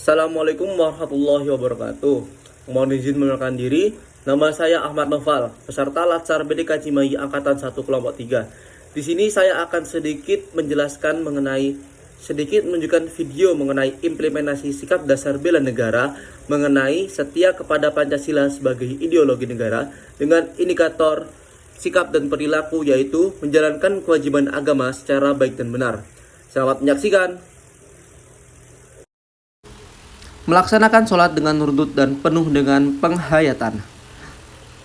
Assalamualaikum warahmatullahi wabarakatuh. Mohon izin mengenalkan diri. Nama saya Ahmad Noval, peserta Latsar BDK Cimahi Angkatan 1 Kelompok 3. Di sini saya akan sedikit menunjukkan video mengenai implementasi sikap dasar bela negara mengenai setia kepada Pancasila sebagai ideologi negara dengan indikator sikap dan perilaku, yaitu menjalankan kewajiban agama secara baik dan benar. Selamat menyaksikan. Melaksanakan sholat dengan rudud dan penuh dengan penghayatan.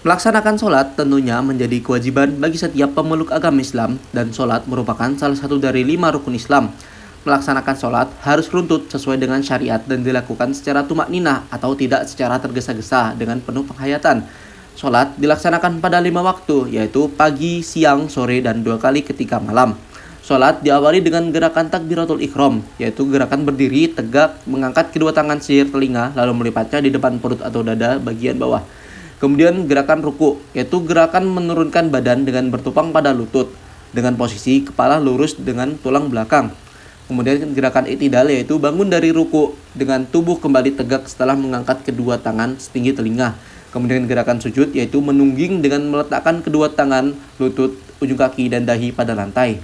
Melaksanakan sholat tentunya menjadi kewajiban bagi setiap pemeluk agama Islam, dan sholat merupakan salah satu dari 5 rukun Islam. Melaksanakan sholat harus runtut sesuai dengan syariat dan dilakukan secara tumak ninah atau tidak secara tergesa-gesa dengan penuh penghayatan. Sholat dilaksanakan pada 5 waktu, yaitu pagi, siang, sore, dan 2 kali ketika malam. Sholat diawali dengan gerakan takbiratul ihram, yaitu gerakan berdiri tegak, mengangkat kedua tangan sihir telinga, lalu melipatnya di depan perut atau dada bagian bawah. Kemudian gerakan ruku, yaitu gerakan menurunkan badan dengan bertopang pada lutut, dengan posisi kepala lurus dengan tulang belakang. Kemudian gerakan i'tidal, yaitu bangun dari ruku dengan tubuh kembali tegak setelah mengangkat kedua tangan setinggi telinga. Kemudian gerakan sujud, yaitu menungging dengan meletakkan kedua tangan, lutut, ujung kaki, dan dahi pada lantai.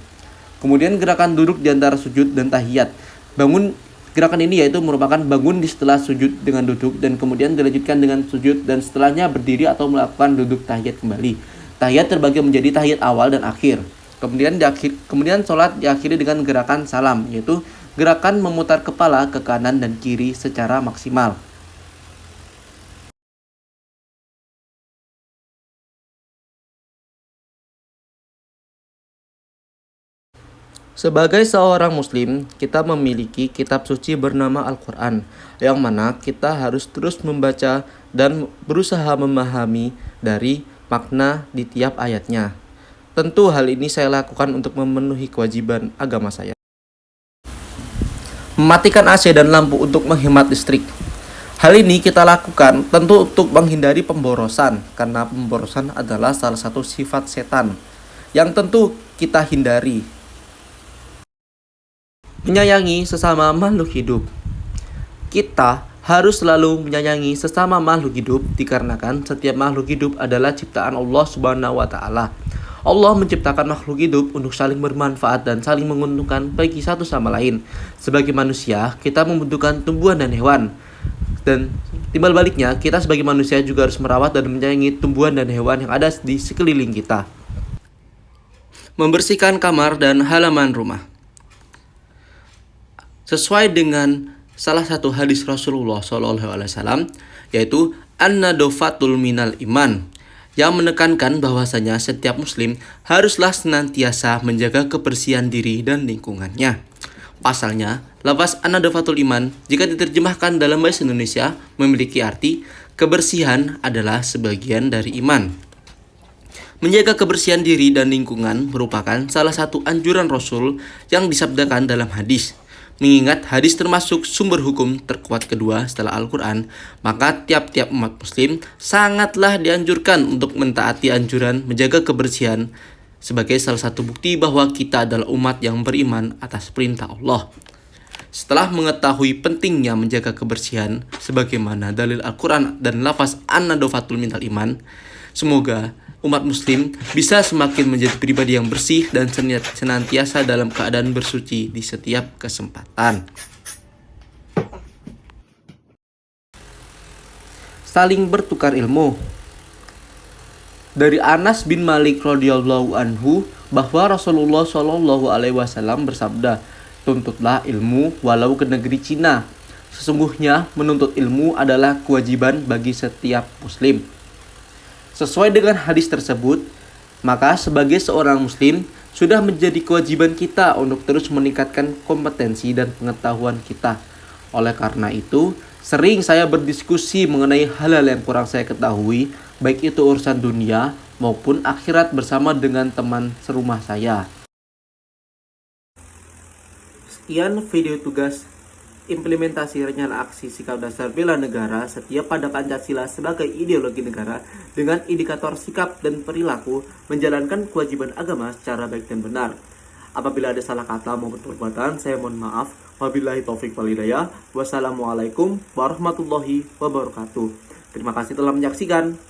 Kemudian gerakan duduk di antara sujud dan tahiyat. Gerakan ini yaitu merupakan bangun di setelah sujud dengan duduk, dan kemudian dilanjutkan dengan sujud, dan setelahnya berdiri atau melakukan duduk tahiyat kembali. Tahiyat terbagi menjadi tahiyat awal dan akhir. Kemudian sholat diakhiri dengan gerakan salam, yaitu gerakan memutar kepala ke kanan dan kiri secara maksimal. Sebagai seorang muslim, kita memiliki kitab suci bernama Al-Quran, yang mana kita harus terus membaca dan berusaha memahami dari makna di tiap ayatnya. Tentu hal ini saya lakukan untuk memenuhi kewajiban agama saya. Mematikan AC dan lampu untuk menghemat listrik. Hal ini kita lakukan tentu untuk menghindari pemborosan, karena pemborosan adalah salah satu sifat setan yang tentu kita hindari. Menyayangi sesama makhluk hidup. Kita harus selalu menyayangi sesama makhluk hidup, dikarenakan setiap makhluk hidup adalah ciptaan Allah Subhanahu wa Ta'ala. Allah menciptakan makhluk hidup untuk saling bermanfaat dan saling menguntungkan bagi satu sama lain. Sebagai manusia, kita membutuhkan tumbuhan dan hewan. Dan timbal baliknya, kita sebagai manusia juga harus merawat dan menyayangi tumbuhan dan hewan yang ada di sekeliling kita. Membersihkan kamar dan halaman rumah. Sesuai dengan salah satu hadis Rasulullah SAW, yaitu an-nadhafatul minal iman, yang menekankan bahwasanya setiap muslim haruslah senantiasa menjaga kebersihan diri dan lingkungannya. Pasalnya, lafaz an-nadhafatul iman jika diterjemahkan dalam bahasa Indonesia memiliki arti kebersihan adalah sebagian dari iman. Menjaga kebersihan diri dan lingkungan merupakan salah satu anjuran Rasul yang disabdakan dalam hadis. Mengingat hadis termasuk sumber hukum terkuat kedua setelah Al-Quran, maka tiap-tiap umat muslim sangatlah dianjurkan untuk mentaati anjuran menjaga kebersihan sebagai salah satu bukti bahwa kita adalah umat yang beriman atas perintah Allah. Setelah mengetahui pentingnya menjaga kebersihan sebagaimana dalil Al-Quran dan lafaz an-nadhafatul minal iman, semoga umat muslim bisa semakin menjadi pribadi yang bersih dan senantiasa dalam keadaan bersuci di setiap kesempatan. Saling bertukar ilmu. Dari Anas bin Malik radhiyallahu anhu bahwa Rasulullah shallallahu alaihi wasallam bersabda, "Tuntutlah ilmu walau ke negeri Cina. Sesungguhnya menuntut ilmu adalah kewajiban bagi setiap muslim." Sesuai dengan hadis tersebut, maka sebagai seorang muslim sudah menjadi kewajiban kita untuk terus meningkatkan kompetensi dan pengetahuan kita. Oleh karena itu, sering saya berdiskusi mengenai hal-hal yang kurang saya ketahui, baik itu urusan dunia maupun akhirat bersama dengan teman serumah saya. Sekian video tugas implementasi rencana aksi sikap dasar bela negara setia pada Pancasila sebagai ideologi negara dengan indikator sikap dan perilaku menjalankan kewajiban agama secara baik dan benar. Apabila ada salah kata maupun perbuatan, saya mohon maaf. Wabillahi taufik wal hidayah. Wassalamualaikum warahmatullahi wabarakatuh. Terima kasih telah menyaksikan.